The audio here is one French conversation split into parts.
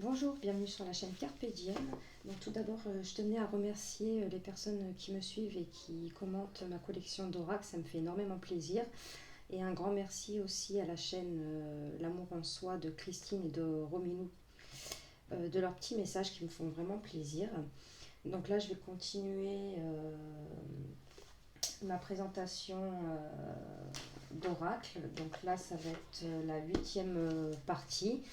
Bonjour, bienvenue sur la chaîne Carpe Diem. Donc tout d'abord, je tenais à remercier les personnes qui me suivent et qui commentent ma collection d'oracles, ça me fait énormément plaisir. Et un grand merci aussi à la chaîne L'amour en soi de Christine et de Rominou, de leurs petits messages qui me font vraiment plaisir. Donc là, je vais continuer ma présentation d'oracle. Donc là, ça va être la 8e partie.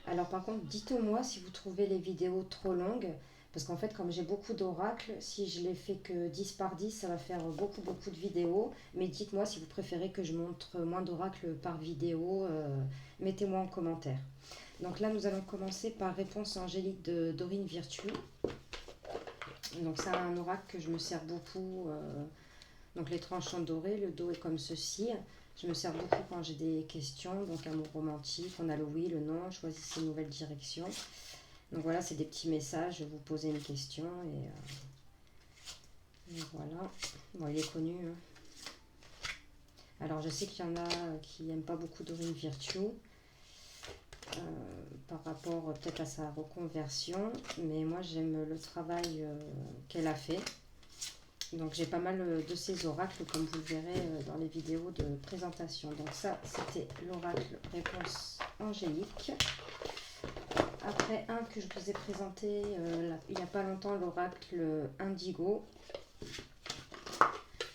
Alors par contre, dites-moi si vous trouvez les vidéos trop longues, parce qu'en fait, comme j'ai beaucoup d'oracles, si je les fais que 10 par 10, ça va faire beaucoup de vidéos. Mais dites-moi si vous préférez que je montre moins d'oracles par vidéo, mettez-moi en commentaire. Donc là, nous allons commencer par Réponse angélique de Dorine Virtue. Donc c'est un oracle que je me sers beaucoup. Donc les tranchants dorés, le dos est comme ceci. Je me sers beaucoup quand j'ai des questions, donc amour romantique, on a le oui, le non, choisissez une nouvelle direction. Donc voilà, c'est des petits messages, vous posez une question et voilà. Bon, il est connu. Hein. Alors je sais qu'il y en a qui n'aiment pas beaucoup Dorine Virtue par rapport peut-être à sa reconversion, mais moi j'aime le travail qu'elle a fait. Donc j'ai pas mal de ces oracles comme vous le verrez dans les vidéos de présentation. Donc ça c'était l'oracle réponse angélique. Après un que je vous ai présenté il n'y a pas longtemps, l'oracle indigo.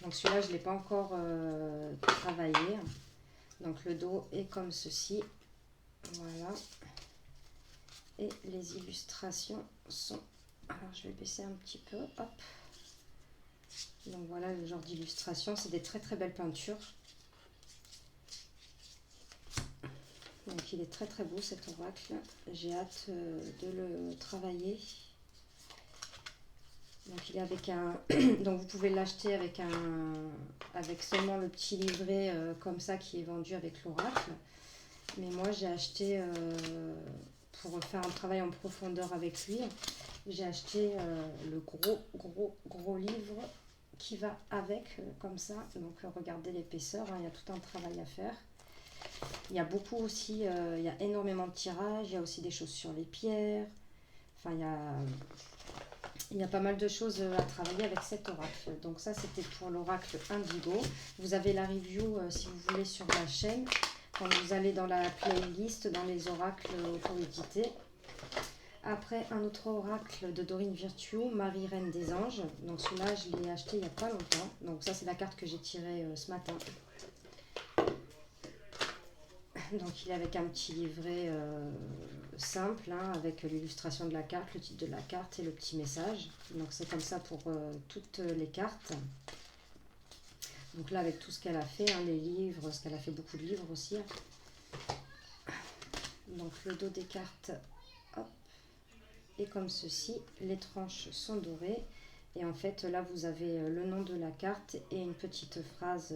Donc celui-là je ne l'ai pas encore travaillé. Donc le dos est comme ceci. Voilà. Et les illustrations sont... Alors je vais baisser un petit peu. Hop. Donc voilà le genre d'illustration, c'est des très belles peintures. Donc il est très beau cet oracle, j'ai hâte de le travailler. Donc il est avec un... Donc vous pouvez l'acheter avec seulement le petit livret comme ça qui est vendu avec l'oracle. Mais moi j'ai acheté, pour faire un travail en profondeur avec lui, j'ai acheté le gros livre qui va avec, comme ça. Donc regardez l'épaisseur, hein, il y a tout un travail à faire. Il y a beaucoup aussi, il y a énormément de tirages, il y a aussi des choses sur les pierres. Enfin, il y a pas mal de choses à travailler avec cet oracle. Donc ça, c'était pour l'oracle indigo. Vous avez la review, si vous voulez, sur la chaîne. Quand vous allez dans la playlist, dans les oracles auto-édités. Après, un autre oracle de Dorine Virtue, Marie Reine des Anges. Donc celui-là, je l'ai acheté il n'y a pas longtemps. Donc ça, c'est la carte que j'ai tirée ce matin. Donc il est avec un petit livret simple, hein, avec l'illustration de la carte, le titre de la carte et le petit message. Donc c'est comme ça pour toutes les cartes. Donc là avec tout ce qu'elle a fait, hein, les livres, parce qu'elle a fait beaucoup de livres aussi. Donc le dos des cartes, hop, est comme ceci. Les tranches sont dorées. Et en fait là vous avez le nom de la carte et une petite phrase.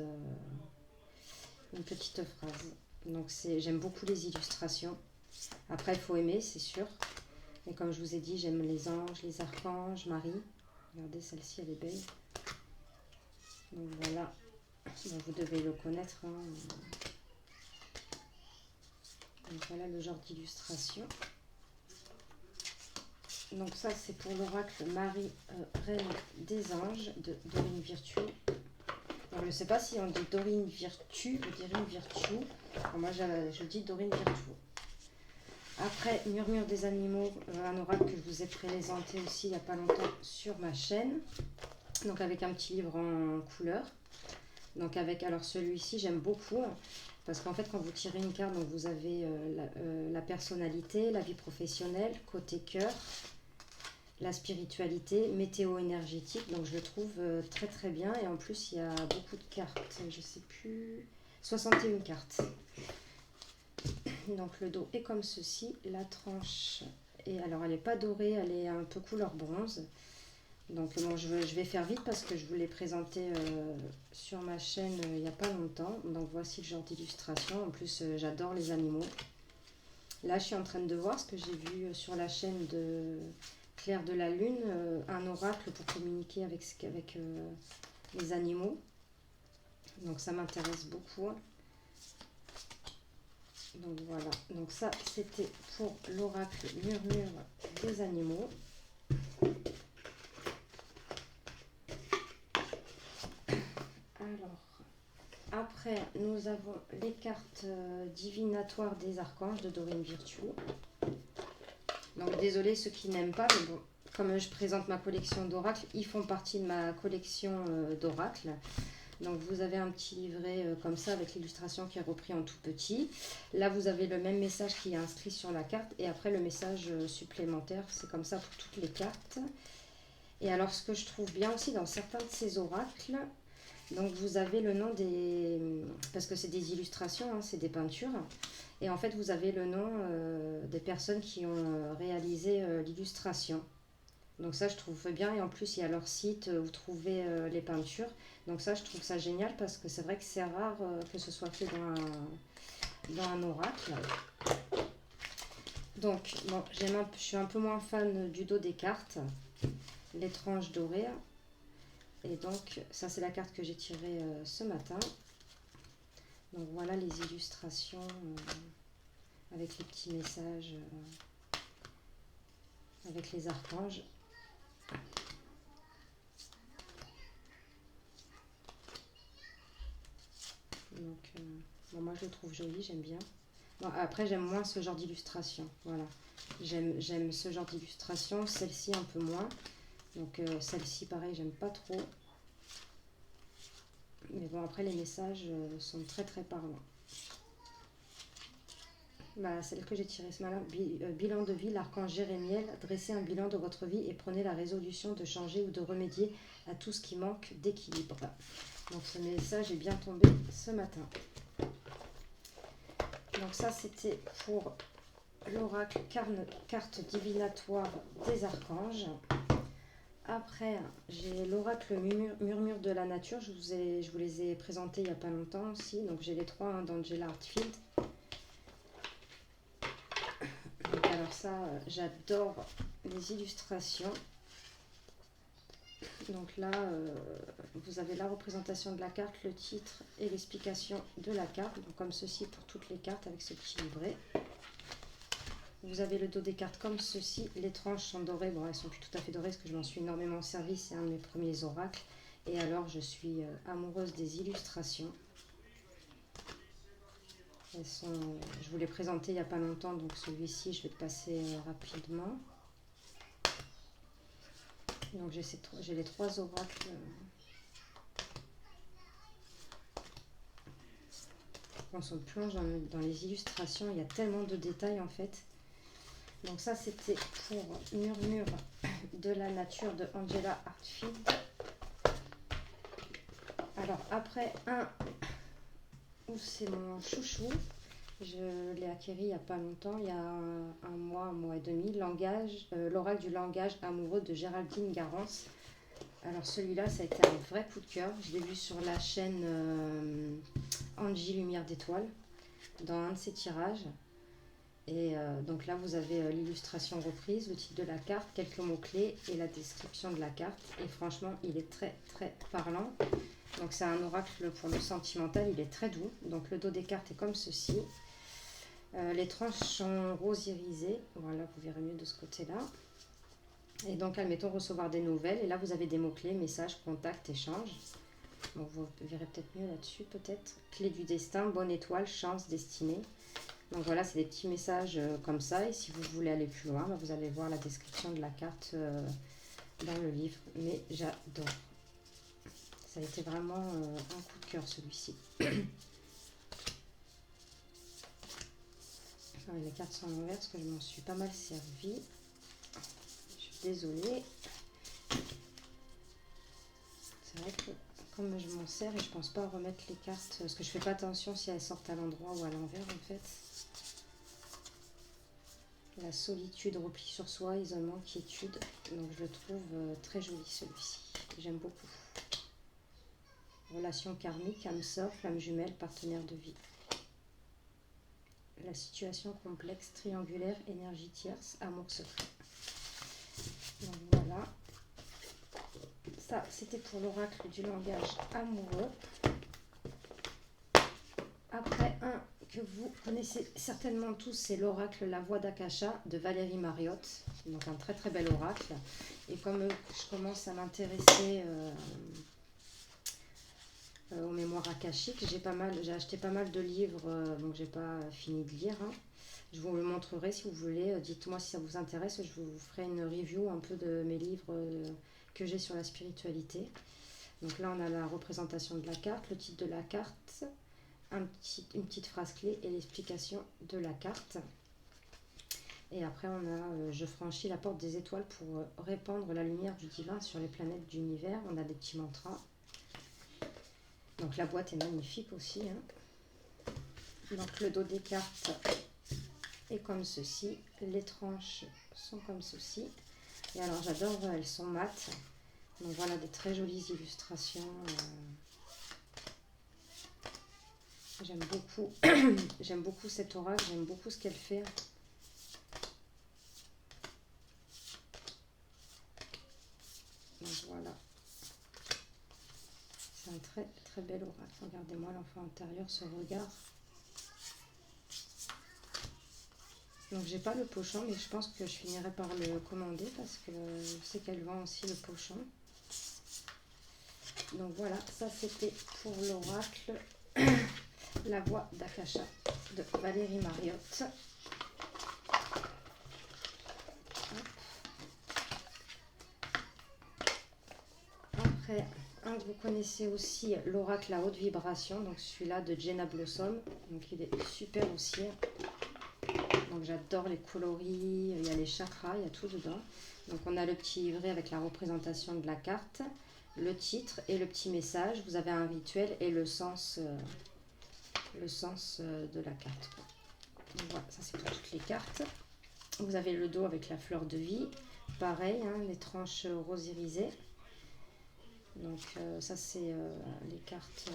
Donc j'aime beaucoup les illustrations. Après il faut aimer, c'est sûr. Et comme je vous ai dit, j'aime les anges, les archanges, Marie. Regardez, celle-ci, elle est belle. Donc voilà. Donc, vous devez le connaître. Hein. Donc voilà le genre d'illustration. Donc ça, c'est pour l'oracle Marie Reine des Anges de Dorine Virtue. Donc, je ne sais pas si on dit Dorine Virtue ou Dorine Virtue. Alors, moi, je dis Dorine Virtue. Après, Murmure des animaux, un oracle que je vous ai présenté aussi il n'y a pas longtemps sur ma chaîne. Donc avec un petit livre en couleur. Donc avec, alors celui-ci j'aime beaucoup. Parce qu'en fait quand vous tirez une carte, donc vous avez la personnalité, la vie professionnelle, côté cœur, la spiritualité, météo énergétique. Donc je le trouve très bien. Et en plus il y a beaucoup de cartes. Je sais plus... 61 cartes. Donc le dos est comme ceci, la tranche et alors elle n'est pas dorée, elle est un peu couleur bronze. Donc bon, je vais faire vite parce que je vous l'ai présenté sur ma chaîne il n'y a pas longtemps. Donc voici le genre d'illustration. En plus j'adore les animaux. Là je suis en train de voir ce que j'ai vu sur la chaîne de Claire de la Lune, un oracle pour communiquer avec les animaux. Donc ça m'intéresse beaucoup. Donc voilà, donc ça c'était pour l'oracle murmure des animaux. Alors, après nous avons les cartes divinatoires des archanges de Dorine Virtuo. Donc désolé ceux qui n'aiment pas, mais bon, comme je présente ma collection d'oracles, ils font partie de ma collection d'oracles. Donc vous avez un petit livret comme ça avec l'illustration qui est repris en tout petit. Là vous avez le même message qui est inscrit sur la carte et après le message supplémentaire, c'est comme ça pour toutes les cartes. Et alors ce que je trouve bien aussi dans certains de ces oracles, donc vous avez le nom des... parce que c'est des illustrations, hein, c'est des peintures. Et en fait vous avez le nom des personnes qui ont réalisé l'illustration. Donc ça je trouve bien et en plus il y a leur site, vous trouvez les peintures. Donc ça je trouve ça génial parce que c'est vrai que c'est rare que ce soit fait dans un oracle. Donc bon, je suis un peu moins fan du dos des cartes, l'étrange doré. Et donc ça c'est la carte que j'ai tirée ce matin. Donc voilà les illustrations avec les petits messages, avec les archanges. Donc bon, moi je le trouve joli, j'aime bien. Bon, après j'aime moins ce genre d'illustration, voilà. J'aime ce genre d'illustration, celle-ci un peu moins. Donc celle-ci pareil j'aime pas trop. Mais bon après les messages sont très très parlants. Bah, celle que j'ai tirée ce matin, bilan de vie, l'archange Jérémiel, dressez un bilan de votre vie et prenez la résolution de changer ou de remédier à tout ce qui manque d'équilibre. Donc ce message est bien tombé ce matin. Donc ça c'était pour l'oracle carte divinatoire des archanges. Après j'ai l'oracle murmure de la nature, je vous les ai présentés il n'y a pas longtemps aussi. Donc j'ai les trois d'Angela Hartfield. Donc alors ça j'adore les illustrations. Donc là, vous avez la représentation de la carte, le titre et l'explication de la carte. Donc comme ceci pour toutes les cartes avec ce petit livret. Vous avez le dos des cartes comme ceci. Les tranches sont dorées. Bon, elles sont plus tout à fait dorées parce que je m'en suis énormément servi. C'est un de mes premiers oracles. Et alors, je suis amoureuse des illustrations. Elles sont, je vous l'ai présenté il n'y a pas longtemps. Donc celui-ci, je vais le passer rapidement. Donc j'ai les trois oracles. On se plonge dans les illustrations. Il y a tellement de détails en fait. Donc ça c'était pour Murmure de la nature de Angela Hartfield. Alors après où c'est mon chouchou. Je l'ai acquéri il n'y a pas longtemps, il y a un mois et demi. L'oracle du langage amoureux de Géraldine Garance. Alors celui-là, ça a été un vrai coup de cœur. Je l'ai vu sur la chaîne Angie Lumière d'Étoile, dans un de ses tirages. Et donc là, vous avez l'illustration reprise, le titre de la carte, quelques mots-clés et la description de la carte. Et franchement, il est très très parlant. Donc c'est un oracle pour le sentimental, il est très doux. Donc le dos des cartes est comme ceci. Les tranches sont rose irisé. Voilà, vous verrez mieux de ce côté-là. Et donc, admettons recevoir des nouvelles. Et là, vous avez des mots-clés, messages, contacts, échanges. Donc, vous verrez peut-être mieux là-dessus, peut-être. Clé du destin, bonne étoile, chance, destinée. Donc, voilà, c'est des petits messages comme ça. Et si vous voulez aller plus loin, bah, vous allez voir la description de la carte dans le livre. Mais j'adore. Ça a été vraiment un coup de cœur, celui-ci. Les cartes sont en l'envers parce que je m'en suis pas mal servi. Je suis désolée. C'est vrai que comme je m'en sers et je pense pas remettre les cartes parce que je fais pas attention si elles sortent à l'endroit ou à l'envers en fait. La solitude, repli sur soi, isolement, quiétude. Donc je le trouve très joli celui-ci. J'aime beaucoup. Relation karmique, âme sœur, flamme jumelle, partenaire de vie. La situation complexe, triangulaire, énergie tierce, amour secret. Donc voilà. Ça, c'était pour l'oracle du langage amoureux. Après, un que vous connaissez certainement tous, c'est l'oracle La Voix d'Akasha de Valérie Mariotte. Donc un très très bel oracle. Et comme je commence à m'intéresser aux mémoires akashiques, j'ai acheté pas mal de livres, donc j'ai pas fini de lire. Hein. Je vous le montrerai si vous voulez. Dites-moi si ça vous intéresse. Je vous ferai une review un peu de mes livres que j'ai sur la spiritualité. Donc là, on a la représentation de la carte, le titre de la carte, une petite phrase clé et l'explication de la carte. Et après, on a je franchis la porte des étoiles pour répandre la lumière du divin sur les planètes d'univers. On a des petits mantras. Donc la boîte est magnifique aussi. Hein. Donc le dos des cartes est comme ceci. Les tranches sont comme ceci. Et alors j'adore, elles sont mates. Donc voilà des très jolies illustrations. J'aime beaucoup. J'aime beaucoup cette oracle. J'aime beaucoup ce qu'elle fait. Donc voilà. C'est un très très bel oracle. Regardez-moi l'enfant intérieur, ce regard. Donc j'ai pas le pochon, mais je pense que je finirai par le commander parce que je sais qu'elle vend aussi le pochon. Donc voilà, ça c'était pour l'oracle La Voix d'Akasha de Valérie Mariotte. Après, un que vous connaissez aussi, l'oracle La Haute Vibration, donc celui-là de Jenna Blossom. Donc il est super aussi. Donc j'adore les coloris, il y a les chakras, il y a tout dedans. Donc on a le petit livret avec la représentation de la carte, le titre et le petit message. Vous avez un rituel et le sens de la carte. Donc voilà, ça c'est pour toutes les cartes. Vous avez le dos avec la fleur de vie. Pareil, hein, les tranches rose irisées. Donc ça c'est les cartes...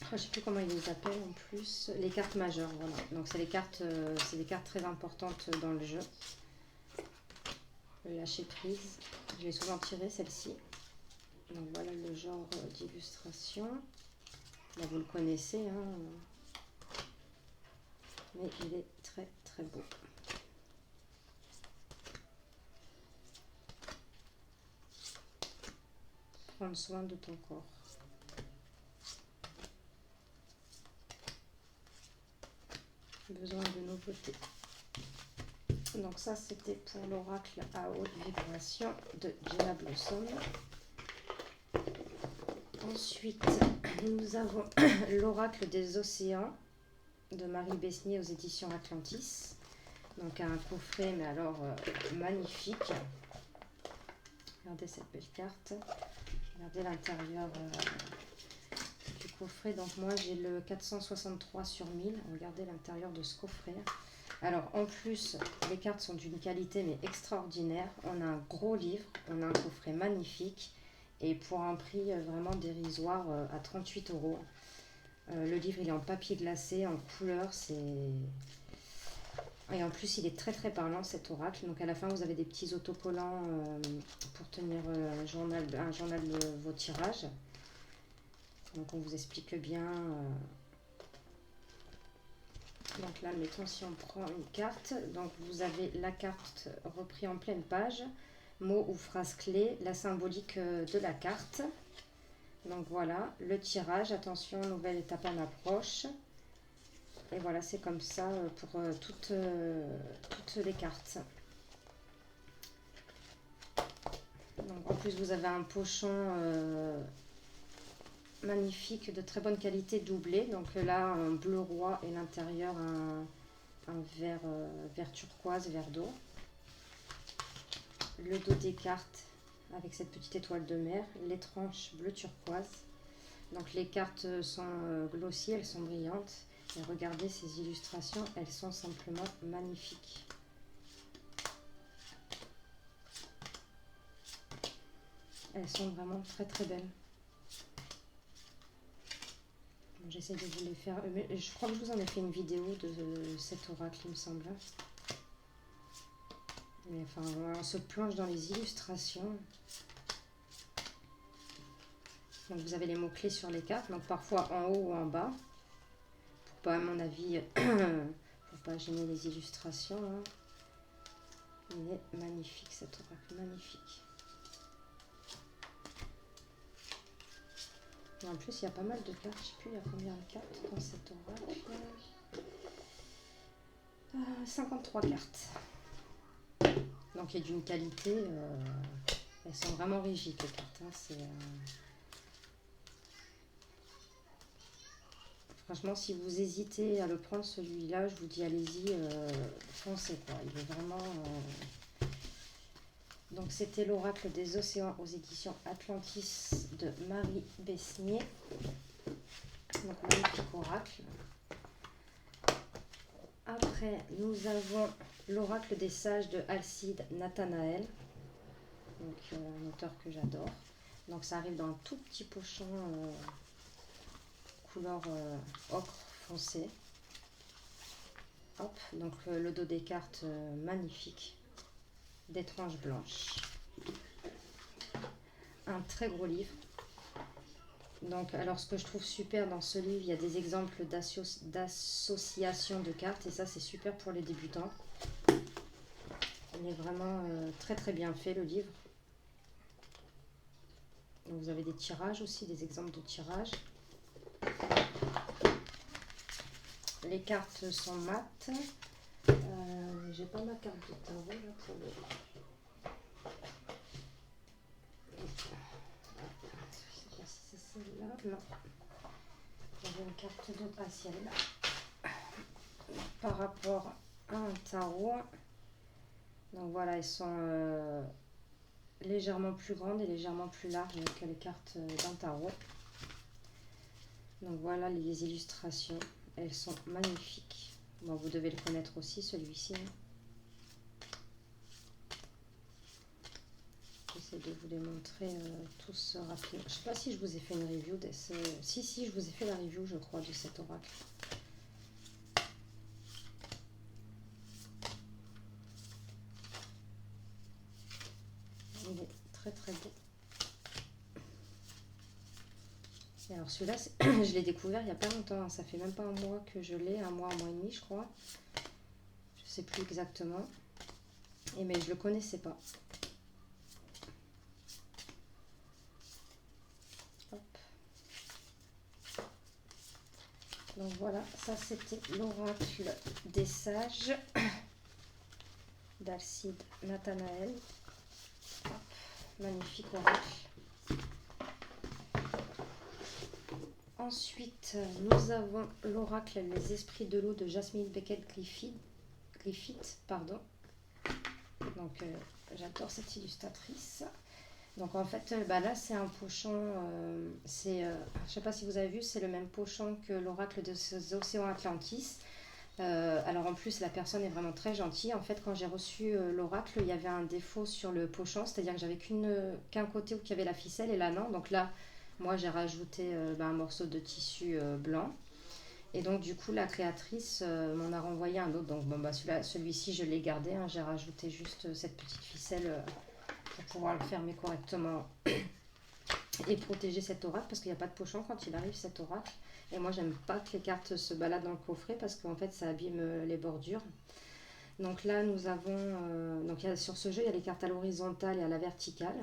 je ne sais plus comment ils les appellent en plus. Les cartes majeures, voilà. Donc c'est des cartes très importantes dans le jeu. Le lâcher prise. Je vais souvent tirer celle-ci. Donc voilà le genre d'illustration. Là vous le connaissez, hein. Mais il est très très beau. Prendre soin de ton corps. Besoin de nouveautés. Donc ça c'était pour l'oracle à haute vibration de Jenna Blossom. Ensuite nous avons l'oracle des océans de Marie Besnier aux éditions Atlantis. Donc un coffret mais alors magnifique. Regardez cette belle carte. Regardez l'intérieur du coffret. Donc moi j'ai le 463 sur 1000. Regardez l'intérieur de ce coffret. Alors en plus les cartes sont d'une qualité mais extraordinaire. On a un gros livre, on a un coffret magnifique et pour un prix vraiment dérisoire à 38 €. Le livre il est en papier glacé, en couleur, et en plus il est très très parlant cet oracle. Donc à la fin vous avez des petits autocollants pour tenir un journal de vos tirages. Donc on vous explique bien. Donc là, mettons si on prend une carte, donc vous avez la carte reprise en pleine page, mots ou phrases clés, la symbolique de la carte. Donc voilà, le tirage, attention, nouvelle étape en approche. Et voilà, c'est comme ça pour toutes les cartes. Donc en plus vous avez un pochon magnifique de très bonne qualité doublé. Donc là un bleu roi et l'intérieur un vert turquoise, vert d'eau. Le dos des cartes avec cette petite étoile de mer, les tranches bleu turquoise. Donc les cartes sont glossy, elles sont brillantes. Et regardez ces illustrations, elles sont simplement magnifiques. Elles sont vraiment très très belles. J'essaie de vous les faire. Je crois que je vous en ai fait une vidéo de cet oracle, il me semble. Mais enfin, on se plonge dans les illustrations. Donc vous avez les mots-clés sur les cartes, donc parfois en haut ou en bas, pour pas, à mon avis, pour pas gêner les illustrations. Hein. Il est magnifique cet oracle, magnifique. Et en plus, il y a pas mal de cartes. Je sais plus, il y a combien de cartes dans cet oracle. 53 cartes. Donc, il est d'une qualité. Elles sont vraiment rigides, les cartes. Hein. Franchement, si vous hésitez à le prendre, celui-là, je vous dis, allez-y, foncez, quoi. Il est vraiment... Donc, c'était l'Oracle des Océans aux éditions Atlantis de Marie Besnier. Donc, magnifique oracle. Après, nous avons l'Oracle des Sages de Alcide Nathanaël. Donc, un auteur que j'adore. Donc, ça arrive dans un tout petit pochon couleur ocre foncé. Hop, donc le dos des cartes magnifique. Des tranches blanches. Un très gros livre. Donc, alors ce que je trouve super dans ce livre, il y a des exemples d'association de cartes et ça c'est super pour les débutants. Il est vraiment très très bien fait le livre. Donc, vous avez des tirages aussi, des exemples de tirages. Les cartes sont mates. J'ai pas ma carte de tarot là pour le... Je sais pas si c'est celle-là. Non. J'avais une carte de... Ah, si elle est là. Par rapport à un tarot. Donc voilà, elles sont légèrement plus grandes et légèrement plus larges que les cartes d'un tarot. Donc voilà les illustrations. Elles sont magnifiques. Bon, vous devez le connaître aussi, celui-ci. J'essaie de vous les montrer tous rapidement. Je ne sais pas si je vous ai fait une review de ce... Si, je vous ai fait la review, je crois, de cet oracle. Il est très très beau. Et alors celui-là, je l'ai découvert il n'y a pas longtemps. Hein. Ça fait même pas un mois que je l'ai, un mois et demi, je crois. Je sais plus exactement. Mais je le connaissais pas. Hop. Donc voilà, ça c'était l'oracle des sages d'Alcide Nathanaël. Hop. Magnifique oracle. Ensuite, nous avons l'oracle Les Esprits de l'eau de Jasmine Beckett Griffith. Pardon. Donc, j'adore cette illustratrice. Donc, en fait, là, c'est un pochon. Je ne sais pas si vous avez vu, c'est le même pochon que l'oracle des Océans Atlantis. Alors, en plus, la personne est vraiment très gentille. En fait, quand j'ai reçu l'oracle, il y avait un défaut sur le pochon, c'est-à-dire que j'avais qu'un côté où il y avait la ficelle et là, non. Donc là, moi, j'ai rajouté un morceau de tissu blanc. Et donc, du coup, la créatrice m'en a renvoyé un autre. Donc, bon, celui-ci, je l'ai gardé. Hein. J'ai rajouté juste cette petite ficelle pour pouvoir le fermer correctement et protéger cet oracle. Parce qu'il n'y a pas de pochon quand il arrive, cet oracle. Et moi, j'aime pas que les cartes se baladent dans le coffret parce qu'en fait, ça abîme les bordures. Donc là, nous avons... sur ce jeu, il y a les cartes à l'horizontale et à la verticale.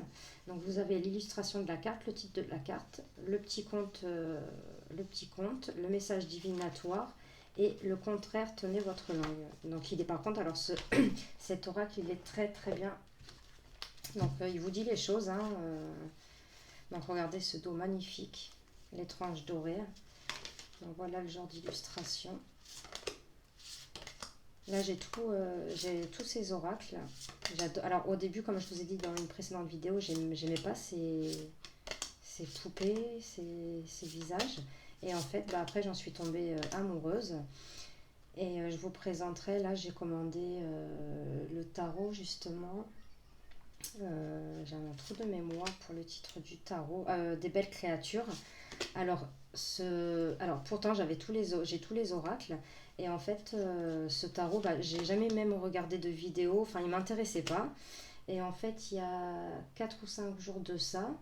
Donc vous avez l'illustration de la carte, le titre de la carte, le petit conte, le message divinatoire et le contraire, tenez votre langue. Donc il est par contre, alors cet oracle, il est très très bien. Donc il vous dit les choses. Hein, donc regardez ce dos magnifique, les tranches dorées. Donc voilà le genre d'illustration. Là, j'ai tous ces oracles. Alors, au début, comme je vous ai dit dans une précédente vidéo, j'aimais pas ces poupées, ces visages. Et en fait, après, j'en suis tombée amoureuse. Et je vous présenterai, là, j'ai commandé le tarot, justement. J'ai un trou de mémoire pour le titre du tarot. Des belles créatures. Alors pourtant, j'ai tous les oracles. Et en fait, ce tarot, j'ai jamais même regardé de vidéo. Enfin, il m'intéressait pas. Et en fait, il y a 4 ou 5 jours de ça,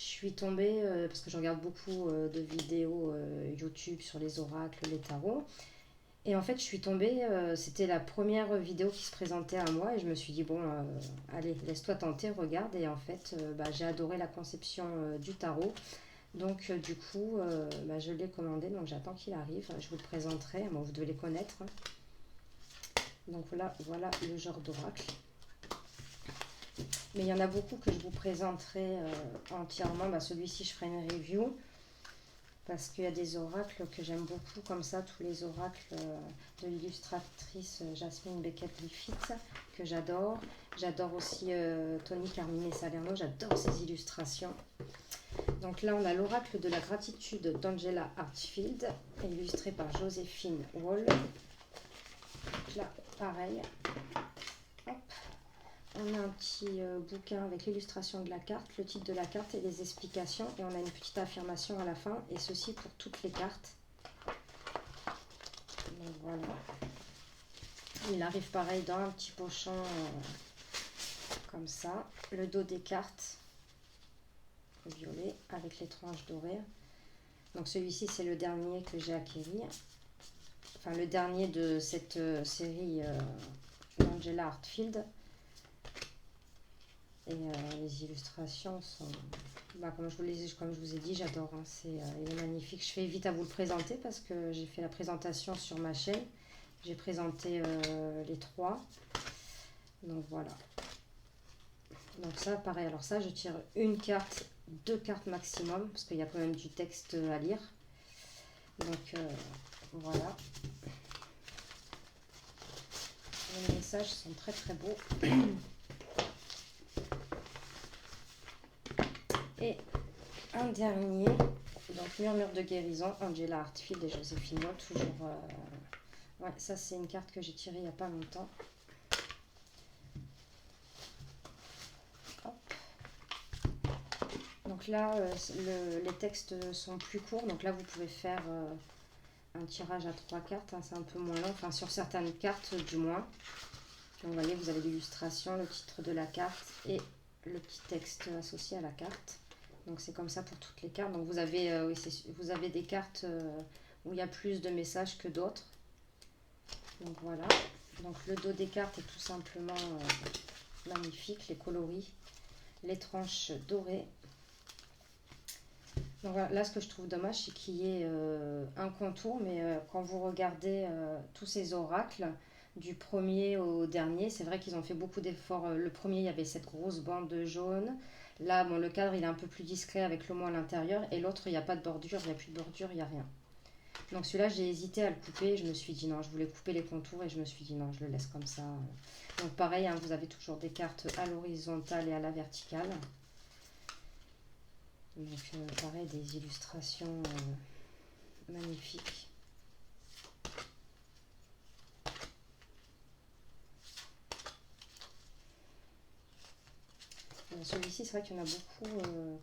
je suis tombée, parce que je regarde beaucoup de vidéos YouTube sur les oracles, les tarots. Et en fait, je suis tombée, c'était la première vidéo qui se présentait à moi et je me suis dit, bon, allez, laisse-toi tenter, regarde. Et en fait, j'ai adoré la conception du tarot. Donc, du coup, je l'ai commandé, donc j'attends qu'il arrive. Je vous le présenterai, bon, vous devez les connaître, hein. Donc voilà le genre d'oracle. Mais il y en a beaucoup que je vous présenterai entièrement. Celui-ci, je ferai une review. Parce qu'il y a des oracles que j'aime beaucoup, comme ça, tous les oracles de l'illustratrice Jasmine Beckett-Liffitt, que j'adore. J'adore aussi Tony Carmine Salerno, j'adore ses illustrations. Donc là, on a l'oracle de la gratitude d'Angela Hartfield, illustré par Joséphine Wall. Donc là, pareil. Hop. On a un petit bouquin avec l'illustration de la carte, le titre de la carte et les explications. Et on a une petite affirmation à la fin. Et ceci pour toutes les cartes. Donc voilà. Il arrive pareil dans un petit pochon comme ça. Le dos des cartes violet avec les tranches dorées. Donc celui-ci, c'est le dernier que j'ai acquis. Enfin, le dernier de cette série d'Angela Hartfield. Et les illustrations sont, comme je vous ai dit, j'adore, hein, il est magnifique. Je fais vite à vous le présenter parce que j'ai fait la présentation sur ma chaîne. J'ai présenté les trois. Donc voilà. Donc ça, pareil. Alors ça, je tire une carte, 2 cartes maximum parce qu'il y a quand même du texte à lire. Donc voilà. Les messages sont très très beaux. Et un dernier, donc Murmure de guérison, Angela Hartfield et Joséphine Wall, toujours. Ouais, ça c'est une carte que j'ai tirée il n'y a pas longtemps. Hop. Donc là, les textes sont plus courts, donc là vous pouvez faire un tirage à 3 cartes, hein, c'est un peu moins long, enfin sur certaines cartes du moins. Puis vous voyez, vous avez l'illustration, le titre de la carte et le petit texte associé à la carte. Donc c'est comme ça pour toutes les cartes. Donc vous avez, vous avez des cartes où il y a plus de messages que d'autres. Donc voilà. Donc le dos des cartes est tout simplement magnifique, les coloris, les tranches dorées. Donc voilà, là ce que je trouve dommage, c'est qu'il y ait un contour, mais quand vous regardez tous ces oracles, du premier au dernier, c'est vrai qu'ils ont fait beaucoup d'efforts. Le premier, il y avait cette grosse bande jaune. Là, bon, le cadre, il est un peu plus discret avec le mot à l'intérieur. Et l'autre, il n'y a pas de bordure, il n'y a plus de bordure, il n'y a rien. Donc celui-là, j'ai hésité à le couper. Je me suis dit non, je voulais couper les contours et je me suis dit non, je le laisse comme ça. Donc pareil, hein, vous avez toujours des cartes à l'horizontale et à la verticale. Donc pareil, des illustrations magnifiques. Celui-ci, c'est vrai qu'il y en a beaucoup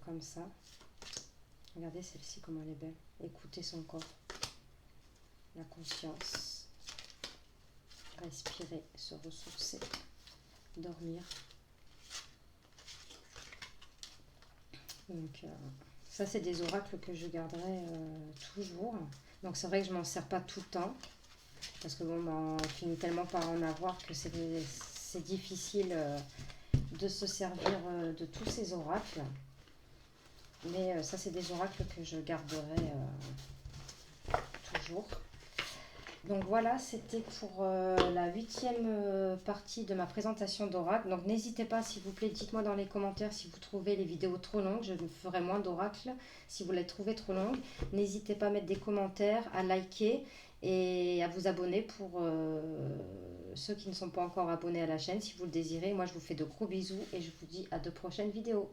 comme ça. Regardez celle-ci, comment elle est belle. Écoutez son corps. La conscience. Respirer, se ressourcer. Dormir. Donc, ça, c'est des oracles que je garderai toujours. Donc, c'est vrai que je m'en sers pas tout le temps. Parce que bon, on finit tellement par en avoir que c'est difficile de se servir de tous ces oracles. Mais ça, c'est des oracles que je garderai toujours. Donc voilà, c'était pour la 8e partie de ma présentation d'oracle. Donc n'hésitez pas, s'il vous plaît, dites-moi dans les commentaires si vous trouvez les vidéos trop longues. Je ferai moins d'oracles si vous les trouvez trop longues. N'hésitez pas à mettre des commentaires, à liker et à vous abonner pour ceux qui ne sont pas encore abonnés à la chaîne si vous le désirez. Moi, je vous fais de gros bisous et je vous dis à de prochaines vidéos.